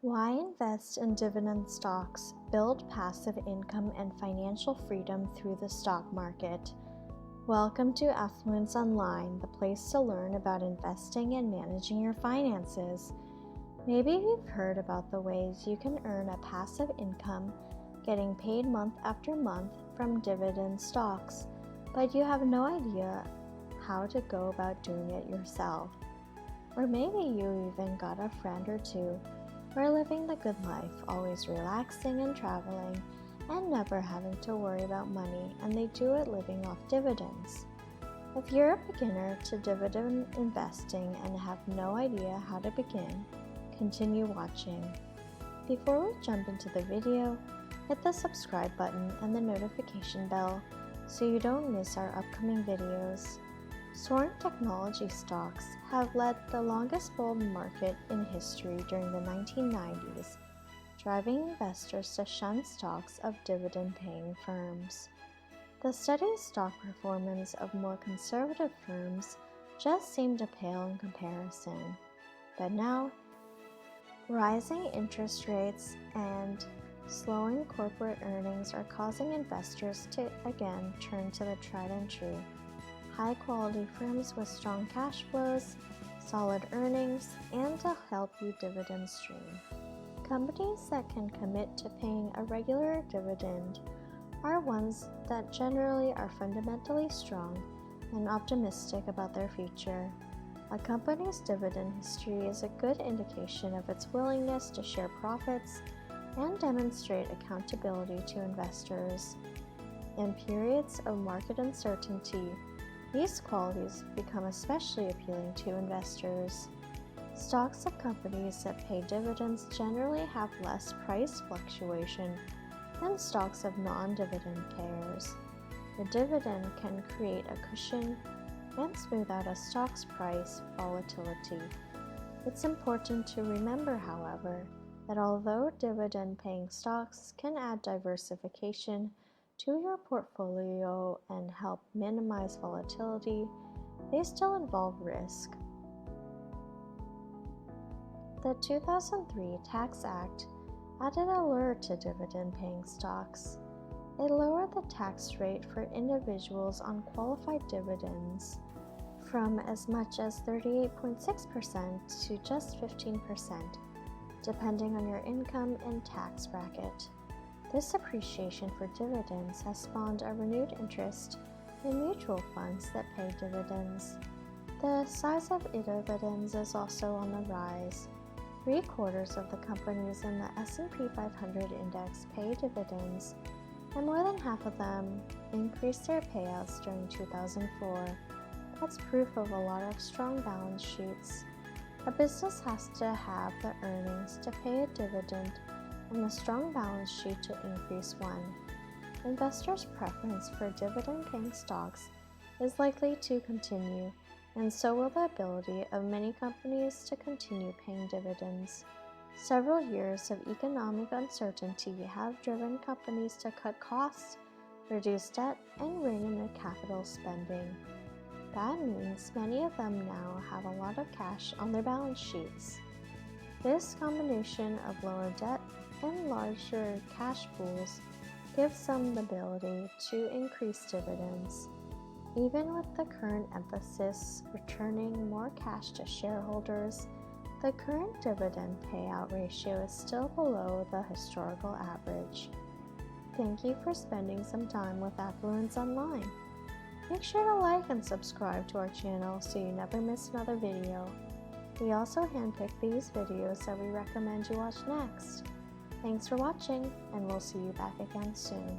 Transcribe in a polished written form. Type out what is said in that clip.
Why invest in dividend stocks? Build passive income and financial freedom through the stock market. Welcome to Affluence Online, the place to learn about investing and managing your finances. Maybe you've heard about the ways you can earn a passive income getting paid month after month from dividend stocks, but you have no idea how to go about doing it yourself. Or maybe you even got a friend or two who are living the good life, always relaxing and traveling, and never having to worry about money, and they do it living off dividends. If you're a beginner to dividend investing and have no idea how to begin, continue watching. Before we jump into the video, hit the subscribe button and the notification bell so you don't miss our upcoming videos. Soaring technology stocks have led the longest bull market in history during the 1990s, driving investors to shun stocks of dividend-paying firms. The steady stock performance of more conservative firms just seemed to pale in comparison. But now, rising interest rates and slowing corporate earnings are causing investors to again turn to the tried and true high-quality firms with strong cash flows, solid earnings, and a healthy dividend stream. Companies that can commit to paying a regular dividend are ones that generally are fundamentally strong and optimistic about their future. A company's dividend history is a good indication of its willingness to share profits and demonstrate accountability to investors. In periods of market uncertainty, these qualities become especially appealing to investors. Stocks of companies that pay dividends generally have less price fluctuation than stocks of non-dividend payers. The dividend can create a cushion and smooth out a stock's price volatility. It's important to remember, however, that although dividend-paying stocks can add diversification to your portfolio and help minimize volatility, they still involve risk. The 2003 Tax Act added a lure to dividend-paying stocks. It lowered the tax rate for individuals on qualified dividends from as much as 38.6% to just 15%, depending on your income and tax bracket. This appreciation for dividends has spawned a renewed interest in mutual funds that pay dividends. The size of dividends is also on the rise. 3/4 of the companies in the S&P 500 index pay dividends, and more than half of them increased their payouts during 2004. That's proof of a lot of strong balance sheets. A business has to have the earnings to pay a dividend and the strong balance sheet to increase one. Investors' preference for dividend-paying stocks is likely to continue, and so will the ability of many companies to continue paying dividends. Several years of economic uncertainty have driven companies to cut costs, reduce debt, and rein in their capital spending. That means many of them now have a lot of cash on their balance sheets. This combination of lower debt and larger cash pools gives them the ability to increase dividends. Even with the current emphasis returning more cash to shareholders, the current dividend payout ratio is still below the historical average. Thank you for spending some time with Affluence Online. Make sure to like and subscribe to our channel so you never miss another video. We also handpick these videos that we recommend you watch next. Thanks for watching, and we'll see you back again soon.